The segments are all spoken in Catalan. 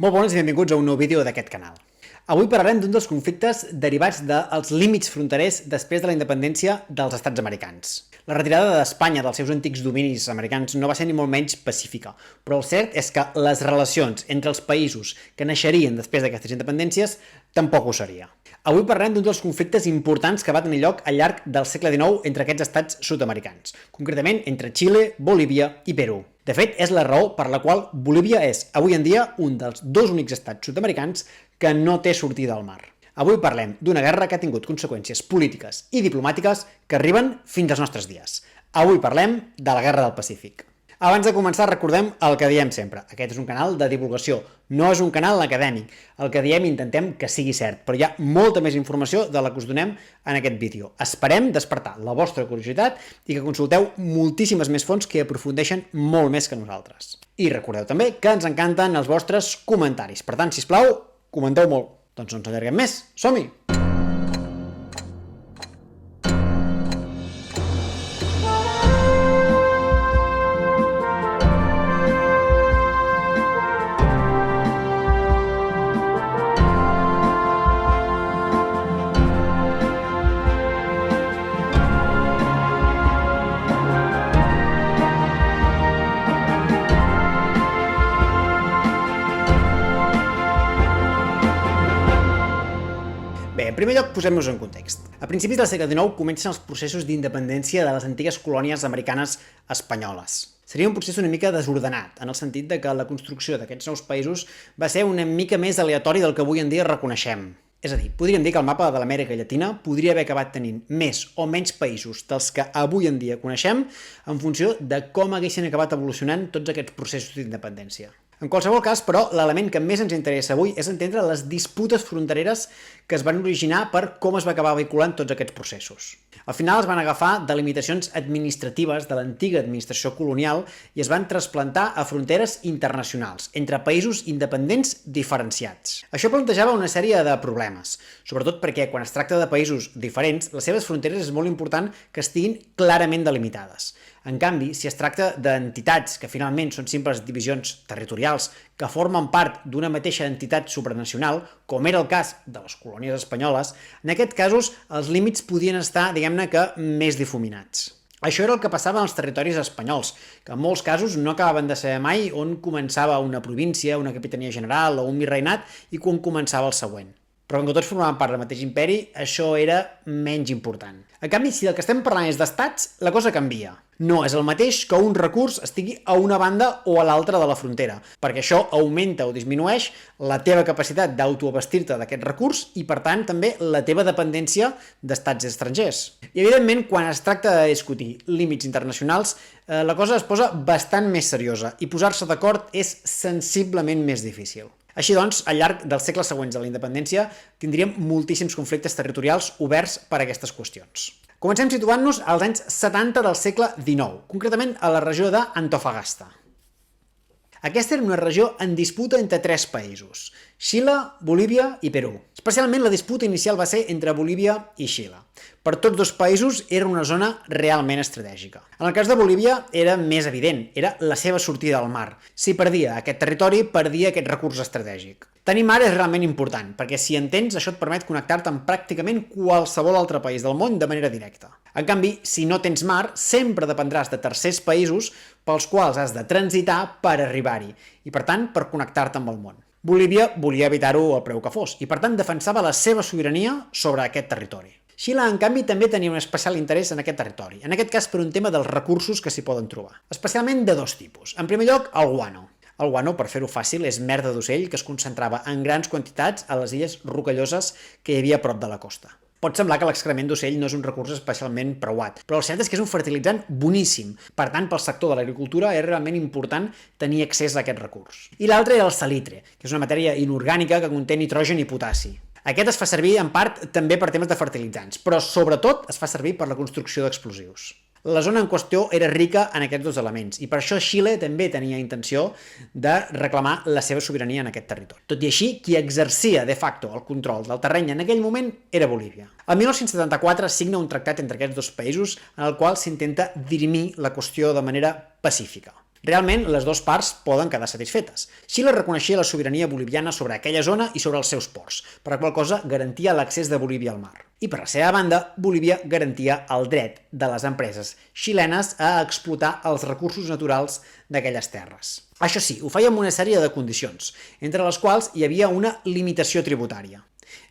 Molt bones i benvinguts a un nou vídeo d'aquest canal. Avui parlarem d'un dels conflictes derivats dels límits fronterers després de la independència dels estats americans. La retirada d'Espanya dels seus antics dominis americans no va ser ni molt menys pacífica, però el cert és que les relacions entre els països que naixerien després d'aquestes independències tampoc ho seria. Avui parlarem d'un dels conflictes importants que va tenir lloc al llarg del segle XIX entre aquests estats sud-americans, concretament entre Xile, Bolívia i Perú. De fet, és la raó per la qual Bolívia és, avui en dia, un dels dos únics estats sud-americans que no té sortida al mar. Avui parlem d'una guerra que ha tingut conseqüències polítiques i diplomàtiques que arriben fins als nostres dies. Avui parlem de la Guerra del Pacífic. Abans de començar, recordem el que diem sempre. Aquest és un canal de divulgació, no és un canal acadèmic. El que diem intentem que sigui cert, però hi ha molta més informació de la que us donem en aquest vídeo. Esperem despertar la vostra curiositat i que consulteu moltíssimes més fonts que aprofundeixen molt més que nosaltres. I recordeu també que ens encanten els vostres comentaris. Per tant, sisplau, comenteu molt. Doncs no ens allarguem més. Som-hi! Bé, en primer lloc, posem-nos en context. A principis del segle XIX comencen els processos d'independència de les antigues colònies americanes espanyoles. Seria un procés una mica desordenat, en el sentit de que la construcció d'aquests nous països va ser una mica més aleatori del que avui en dia reconeixem. És a dir, podríem dir que el mapa de l'Amèrica Llatina podria haver acabat tenint més o menys països dels que avui en dia coneixem en funció de com haguessin acabat evolucionant tots aquests processos d'independència. En qualsevol cas, però, l'element que més ens interessa avui és entendre les disputes frontereres que es van originar per com es va acabar vehiculant tots aquests processos. Al final es van agafar delimitacions administratives de l'antiga administració colonial i es van trasplantar a fronteres internacionals, entre països independents diferenciats. Això plantejava una sèrie de problemes, sobretot perquè quan es tracta de països diferents, les seves fronteres és molt important que estiguin clarament delimitades. En canvi, si es tracta d'entitats que finalment són simples divisions territorials que formen part d'una mateixa entitat supranacional, com era el cas de les colònies espanyoles, en aquests casos els límits podien estar, diguem-ne que, més difuminats. Això era el que passava en els territoris espanyols, que en molts casos no acabaven de saber mai on començava una província, una capitania general o un virreinat i quan començava el següent. Però com que tots formaven part del mateix imperi, això era menys important. En canvi, si del que estem parlant és d'estats, la cosa canvia. No és el mateix que un recurs estigui a una banda o a l'altra de la frontera, perquè això augmenta o disminueix la teva capacitat d'autoabastir-te d'aquest recurs i, per tant, també la teva dependència d'estats estrangers. I, evidentment, quan es tracta de discutir límits internacionals, la cosa es posa bastant més seriosa i posar-se d'acord és sensiblement més difícil. Així doncs, al llarg dels segles següents de la independència, tindríem moltíssims conflictes territorials oberts per a aquestes qüestions. Comencem situant-nos als anys 70 del segle XIX, concretament a la regió d'Antofagasta. Aquesta era una regió en disputa entre tres països, Xile, Bolívia i Perú. Especialment la disputa inicial va ser entre Bolívia i Xile. Per tots dos països era una zona realment estratègica. En el cas de Bolívia era més evident, era la seva sortida al mar. Si perdia aquest territori, perdia aquest recurs estratègic. Tenir mar és realment important, perquè si en tens, això et permet connectar-te amb pràcticament qualsevol altre país del món de manera directa. En canvi, si no tens mar, sempre dependràs de tercers països pels quals has de transitar per arribar-hi, i per tant, per connectar-te amb el món. Bolívia volia evitar-ho al preu que fos, i per tant defensava la seva sobirania sobre aquest territori. Xile, en canvi, també tenia un especial interès en aquest territori, en aquest cas per un tema dels recursos que s'hi poden trobar, especialment de dos tipus. En primer lloc, el guano. El guano, per fer-ho fàcil, és merda d'ocell que es concentrava en grans quantitats a les illes rocalloses que hi havia a prop de la costa. Pot semblar que l'excrement d'ocell no és un recurs especialment preuat, però el cert és que és un fertilitzant boníssim. Per tant, pel sector de l'agricultura és realment important tenir accés a aquest recurs. I l'altre era el salitre, que és una matèria inorgànica que conté nitrogen i potassi. Aquest es fa servir en part també per temes de fertilitzants, però sobretot es fa servir per la construcció d'explosius. La zona en qüestió era rica en aquests dos elements i per això Xile també tenia intenció de reclamar la seva sobirania en aquest territori. Tot i així, qui exercia de facto el control del terreny en aquell moment era Bolívia. El 1974 signa un tractat entre aquests dos països en el qual s'intenta dirimir la qüestió de manera pacífica. Realment, les dues parts poden quedar satisfetes. Xile reconeixia la sobirania boliviana sobre aquella zona i sobre els seus ports, per la qual cosa garantia l'accés de Bolívia al mar. I per la seva banda, Bolívia garantia el dret de les empreses xilenes a explotar els recursos naturals d'aquelles terres. Això sí, ho feia amb una sèrie de condicions, entre les quals hi havia una limitació tributària.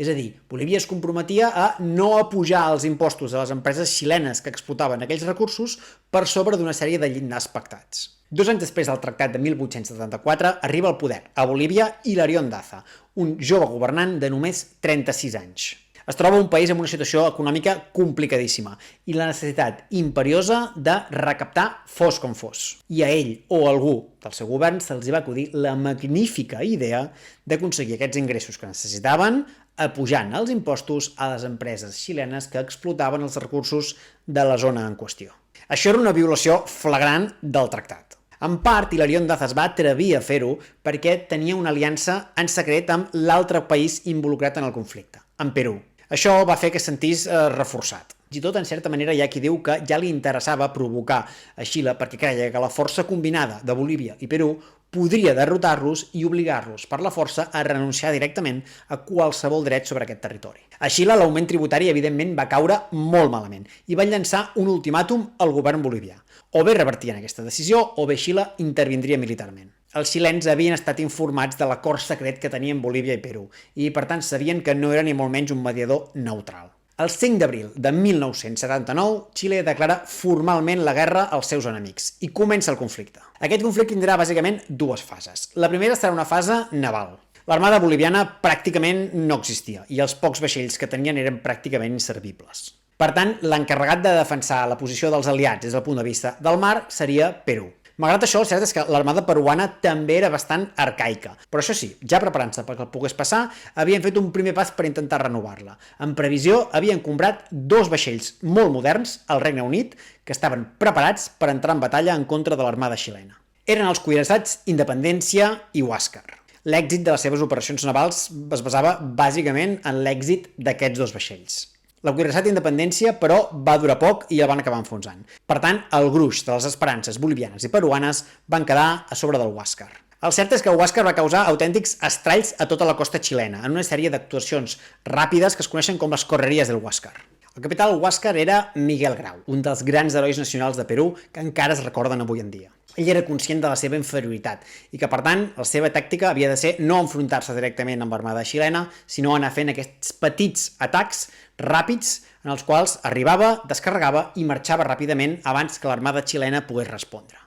És a dir, Bolívia es comprometia a no apujar els impostos a les empreses xilenes que explotaven aquells recursos per sobre d'una sèrie de llindars pactats. 2 anys després del Tractat de 1874 arriba al poder a Bolívia Hilarión Daza, un jove governant de només 36 anys. Es troba un país amb una situació econòmica complicadíssima i la necessitat imperiosa de recaptar fos com fos. I a ell o a algú del seu govern se'ls va acudir la magnífica idea d'aconseguir aquests ingressos que necessitaven apujant els impostos a les empreses xilenes que explotaven els recursos de la zona en qüestió. Això era una violació flagrant del tractat. En part, Hilarión Daza es va atrevir a fer-ho perquè tenia una aliança en secret amb l'altre país involucrat en el conflicte, amb Perú. Això va fer que es sentís reforçat. I tot, en certa manera, hi ha qui diu que ja li interessava provocar a Xile perquè creia que la força combinada de Bolívia i Perú podria derrotar-los i obligar-los per la força a renunciar directament a qualsevol dret sobre aquest territori. A Xile l'augment tributari, evidentment, va caure molt malament i van llançar un ultimàtum al govern bolivià. O bé revertien aquesta decisió o bé Xile intervindria militarment. Els xilens havien estat informats de l'acord secret que tenien Bolívia i Perú i, per tant, sabien que no era ni molt menys un mediador neutral. El 5 d'abril de 1979, Xile declara formalment la guerra als seus enemics i comença el conflicte. Aquest conflicte tindrà bàsicament 2 fases. La primera serà una fase naval. L'armada boliviana pràcticament no existia i els pocs vaixells que tenien eren pràcticament inservibles. Per tant, l'encarregat de defensar la posició dels aliats des del punt de vista del mar seria Perú. Malgrat això, el cert és que l'armada peruana també era bastant arcaica, però això sí, ja preparant-se perquè el pogués passar, havien fet un primer pas per intentar renovar-la. En previsió, havien comprat 2 vaixells molt moderns al Regne Unit que estaven preparats per entrar en batalla en contra de l'armada xilena. Eren els cuirassats Independència i Huáscar. L'èxit de les seves operacions navals es basava bàsicament en l'èxit d'aquests 2 vaixells. La cuirassat Independència, però, va durar poc i el van acabar enfonsant. Per tant, el gruix de les esperances bolivianes i peruanes van quedar a sobre del Huáscar. El cert és que el Huáscar va causar autèntics estralls a tota la costa xilena, en una sèrie d'actuacions ràpides que es coneixen com les correries del Huáscar. El capità del Huáscar era Miguel Grau, un dels grans herois nacionals de Perú que encara es recorden avui en dia. Ell era conscient de la seva inferioritat i que, per tant, la seva tàctica havia de ser no enfrontar-se directament amb l'armada xilena, sinó anar fent aquests petits atacs ràpids en els quals arribava, descarregava i marxava ràpidament abans que l'armada xilena pogués respondre.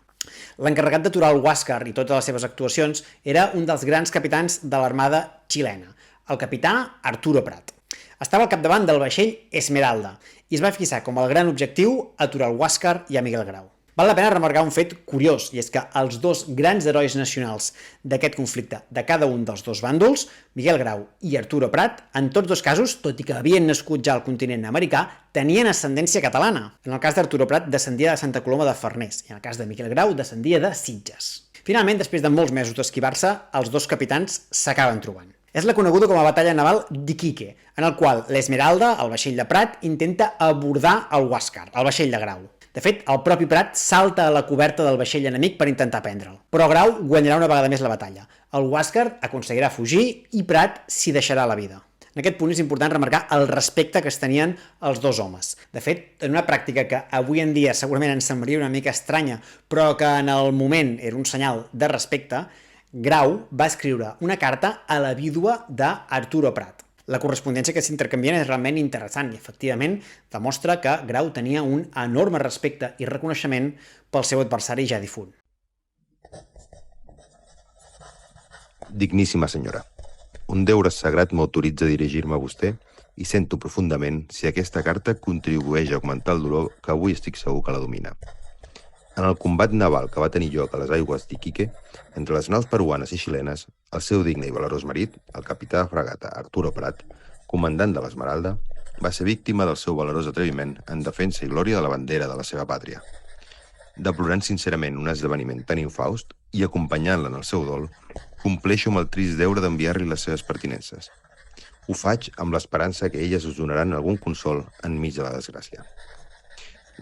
L'encarregat d'aturar el Huáscar i totes les seves actuacions era un dels grans capitans de l'armada xilena, el capità Arturo Prat. Estava al capdavant del vaixell Esmeralda i es va fixar com el gran objectiu aturar el Huáscar i a Miguel Grau. Val la pena remarcar un fet curiós, i és que els 2 grans herois nacionals d'aquest conflicte de cada un dels 2 bàndols, Miguel Grau i Arturo Prat, en tots 2 casos, tot i que havien nascut ja al continent americà, tenien ascendència catalana. En el cas d'Arturo Prat descendia de Santa Coloma de Farners i en el cas de Miguel Grau descendia de Sitges. Finalment, després de molts mesos d'esquivar-se, els 2 capitans s'acaben trobant. És la coneguda com a batalla naval d'Iquique, en el qual l'Esmeralda, el vaixell de Prat, intenta abordar el Huáscar, el vaixell de Grau. De fet, el propi Prat salta a la coberta del vaixell enemic per intentar prendre'l. Però Grau guanyarà una vegada més la batalla. El Huáscar aconseguirà fugir i Prat s'hi deixarà la vida. En aquest punt és important remarcar el respecte que es tenien els 2 homes. De fet, en una pràctica que avui en dia segurament ens semblaria una mica estranya, però que en el moment era un senyal de respecte, Grau va escriure una carta a la vídua d'Arturo Prat. La correspondència que s'intercanvien és realment interessant i, efectivament, demostra que Grau tenia un enorme respecte i reconeixement pel seu adversari ja difunt. Digníssima senyora, un deure sagrat m'autoritza a dirigir-me a vostè i sento profundament si aquesta carta contribueix a augmentar el dolor que avui estic segur que la domina. En el combat naval que va tenir lloc a les aigües d'Iquique, entre les naus peruanes i xilenes, el seu digne i valerós marit, el capità de fragata Arturo Prat, comandant de l'Esmeralda, va ser víctima del seu valerós atreviment en defensa i glòria de la bandera de la seva pàtria. Deplorant sincerament un esdeveniment tan infaust i acompanyant-la en el seu dol, compleixo amb el trist deure d'enviar-li les seves pertinences. Ho faig amb l'esperança que elles us donaran algun consol enmig de la desgràcia.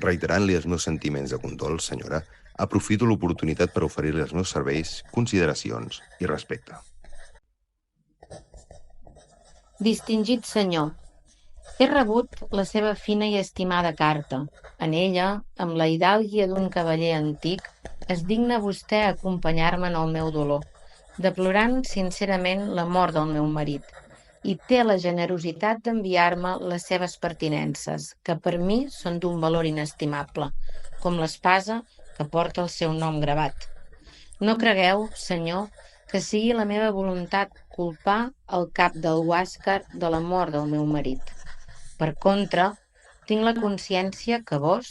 Reiterant-li els meus sentiments de condol, senyora, Aprofito l'oportunitat per oferir-li els meus serveis, consideracions i respecte. Distingit senyor, he rebut la seva fina i estimada carta. En ella, amb la hidàlguia d'un cavaller antic, es digna vostè acompanyar-me en el meu dolor, deplorant sincerament la mort del meu marit, i té la generositat d'enviar-me les seves pertinences, que per mi són d'un valor inestimable, com l'espasa que porta el seu nom gravat. No cregueu, senyor, que sigui la meva voluntat culpar el cap del Huáscar de la mort del meu marit. Per contra, tinc la consciència que vos,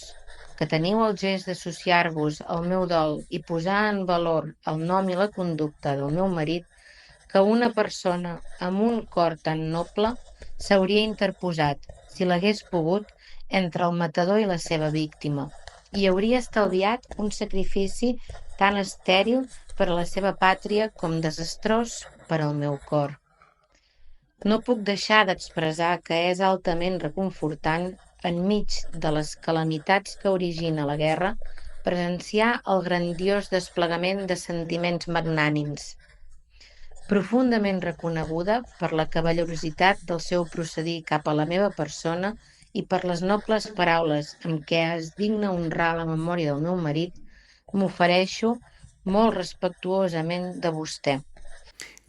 que teniu el gest d'associar-vos al meu dol i posar en valor el nom i la conducta del meu marit, que una persona amb un cor tan noble s'hauria interposat, si l'hagués pogut, entre el matador i la seva víctima, i hauria estalviat un sacrifici tan estèril per a la seva pàtria com desastrós per al meu cor. No puc deixar d'expressar que és altament reconfortant, enmig de les calamitats que origina la guerra, presenciar el grandiós desplegament de sentiments magnànims. Profundament reconeguda per la cavallerositat del seu procedir cap a la meva persona i per les nobles paraules amb què es digna honrar la memòria del meu marit, m'ofereixo molt respectuosament de vostè.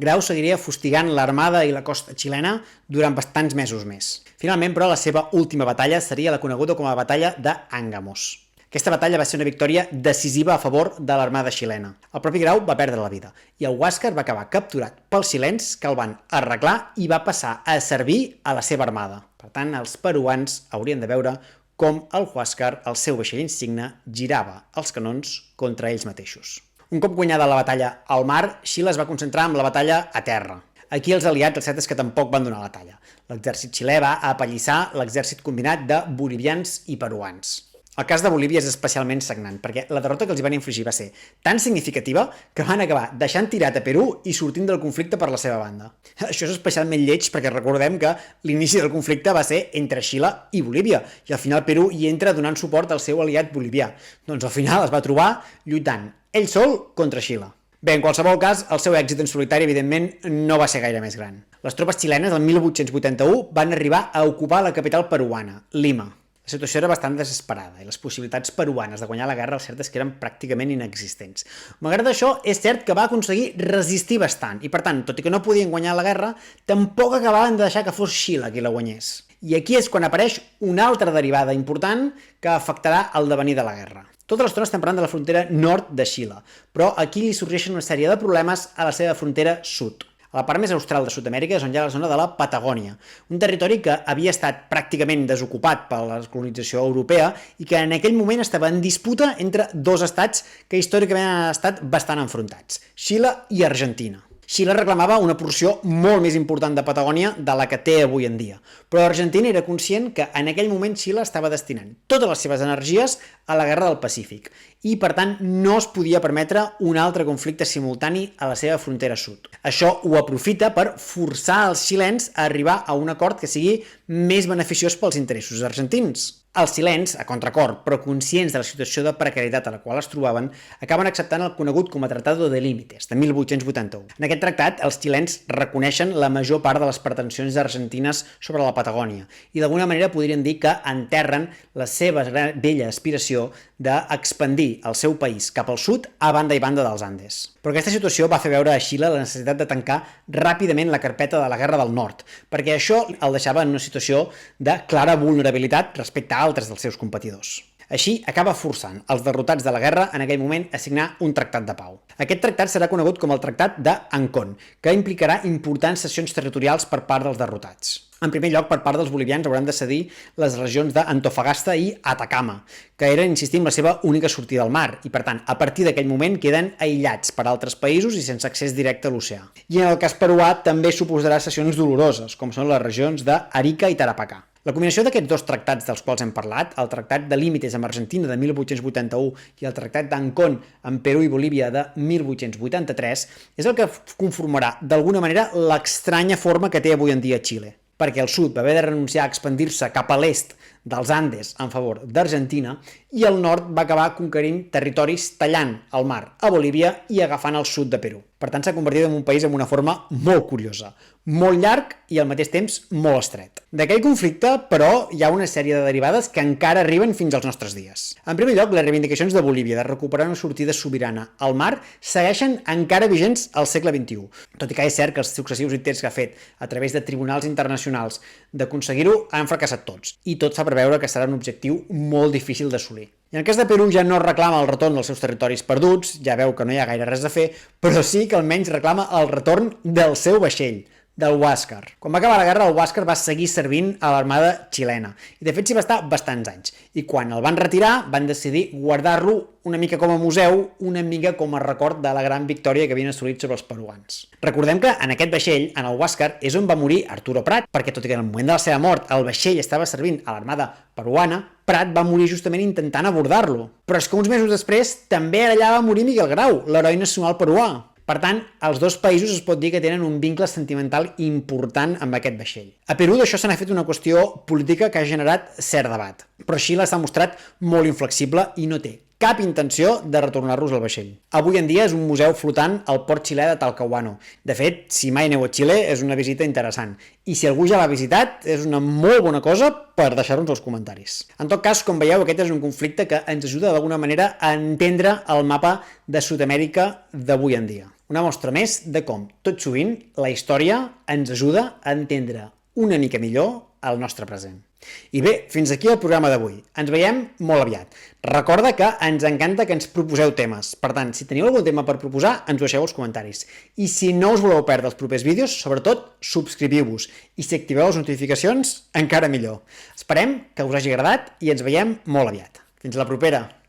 Grau seguiria fustigant l'armada i la costa xilena durant bastants mesos més. Finalment, però, la seva última batalla seria la coneguda com a batalla d'Angamos. Aquesta batalla va ser una victòria decisiva a favor de l'armada xilena. El propi Grau va perdre la vida i el Huáscar va acabar capturat pels xilens que el van arreglar i va passar a servir a la seva armada. Per tant, els peruans haurien de veure com el Huáscar, el seu vaixell insigne, girava els canons contra ells mateixos. Un cop guanyada la batalla al mar, Xile es va concentrar en la batalla a terra. Aquí els aliats, el cert és que tampoc van donar la talla. L'exèrcit xilè va apallissar l'exèrcit combinat de bolivians i peruans. El cas de Bolívia és especialment sagnant, perquè la derrota que els van infligir va ser tan significativa que van acabar deixant tirat a Perú i sortint del conflicte per la seva banda. Això és especialment lleig perquè recordem que l'inici del conflicte va ser entre Xile i Bolívia, i al final Perú hi entra donant suport al seu aliat bolivià. Doncs al final es va trobar lluitant ell sol contra Xile. Bé, en qualsevol cas, el seu èxit en solitari, evidentment, no va ser gaire més gran. Les tropes xilenes, el 1881, van arribar a ocupar la capital peruana, Lima. La situació era bastant desesperada i les possibilitats peruanes de guanyar la guerra el cert és que eren pràcticament inexistents. Malgrat això, és cert que va aconseguir resistir bastant i, per tant, tot i que no podien guanyar la guerra, tampoc acabaven de deixar que fos Xile qui la guanyés. I aquí és quan apareix una altra derivada important que afectarà el devenir de la guerra. Tota l'estona estem parlant de la frontera nord de Xile, però aquí li sorgeixen una sèrie de problemes a la seva frontera sud. A la part més austral de Sud-amèrica és on hi ha la zona de la Patagònia, un territori que havia estat pràcticament desocupat per la colonització europea i que en aquell moment estava en disputa entre dos estats que històricament han estat bastant enfrontats, Xile i Argentina. Xile reclamava una porció molt més important de Patagònia de la que té avui en dia, però Argentina era conscient que en aquell moment Xile estava destinant totes les seves energies a la Guerra del Pacífic i, per tant, no es podia permetre un altre conflicte simultani a la seva frontera sud. Això ho aprofita per forçar els xilens a arribar a un acord que sigui més beneficiós pels interessos argentins. Els xilens, a contracor, però conscients de la situació de precarietat a la qual es trobaven, acaben acceptant el conegut com a Tratado de Límites, de 1881. En aquest tractat, els xilens reconeixen la major part de les pretensions argentines sobre la Patagònia i d'alguna manera podrien dir que enterren la seva vella aspiració d'expandir el seu país cap al sud a banda i banda dels Andes. Però aquesta situació va fer veure a Xile la necessitat de tancar ràpidament la carpeta de la Guerra del Nord, perquè això el deixava en una situació de clara vulnerabilitat respecte a altres dels seus competidors. Així, acaba forçant els derrotats de la guerra en aquell moment a signar un tractat de pau. Aquest tractat serà conegut com el Tractat d'Ancón, que implicarà importants cessions territorials per part dels derrotats. En primer lloc, per part dels bolivians hauran de cedir les regions d'Antofagasta i Atacama, que eren, insistim, la seva única sortida al mar, i per tant, a partir d'aquell moment queden aïllats per altres països i sense accés directe a l'oceà. I en el cas peruà també suposarà cessions doloroses, com són les regions d'Arica i Tarapacá. La combinació d'aquests dos tractats dels quals hem parlat, el Tractat de Límites amb Argentina de 1881 i el Tractat d'Ancón amb Perú i Bolívia de 1883, és el que conformarà d'alguna manera l'estranya forma que té avui en dia Xile, perquè el sud va haver de renunciar a expandir-se cap a l'est dels Andes en favor d'Argentina i el nord va acabar conquerint territoris tallant el mar a Bolívia i agafant el sud de Perú. Per tant, s'ha convertit en un país amb una forma molt curiosa, molt llarg i al mateix temps molt estret. D'aquell conflicte, però, hi ha una sèrie de derivades que encara arriben fins als nostres dies. En primer lloc, les reivindicacions de Bolívia de recuperar una sortida sobirana al mar segueixen encara vigents al segle XXI, tot i que és cert que els successius intents que ha fet a través de tribunals internacionals d'aconseguir-ho han fracassat tots, i tot fa preveure que serà un objectiu molt difícil d'assolir. I en el cas de Perú ja no reclama el retorn dels seus territoris perduts, ja veu que no hi ha gaire res a fer, però sí que almenys reclama el retorn del seu vaixell, del Huáscar. Quan va acabar la guerra, el Huáscar va seguir servint a l'armada xilena, i de fet s'hi va estar bastants anys. I quan el van retirar, van decidir guardar-lo una mica com a museu, una mica com a record de la gran victòria que havien assolit sobre els peruans. Recordem que en aquest vaixell, en el Huáscar, és on va morir Arturo Prat, perquè tot i que en el moment de la seva mort el vaixell estava servint a l'armada peruana, Prat va morir justament intentant abordar-lo. Però és que uns mesos després també allà va morir Miguel Grau, l'heroi nacional peruà. Per tant, els dos països es pot dir que tenen un vincle sentimental important amb aquest vaixell. A Perú d'això se n'ha fet una qüestió política que ha generat cert debat, però Xile s'ha mostrat molt inflexible i no té cap intenció de retornar-los al vaixell. Avui en dia és un museu flotant al port xilè de Talcahuano. De fet, si mai aneu a Xile, és una visita interessant. I si algú ja l'ha visitat, és una molt bona cosa per deixar-nos als comentaris. En tot cas, com veieu, aquest és un conflicte que ens ajuda d'alguna manera a entendre el mapa de Sud-amèrica d'avui en dia. Una mostra més de com, tot sovint, la història ens ajuda a entendre una mica millor el nostre present. I bé, fins aquí el programa d'avui. Ens veiem molt aviat. Recorda que ens encanta que ens proposeu temes. Per tant, si teniu algun tema per proposar, ens ho deixeu als comentaris. I si no us voleu perdre els propers vídeos, sobretot, subscriviu-vos. I si activeu les notificacions, encara millor. Esperem que us hagi agradat i ens veiem molt aviat. Fins la propera!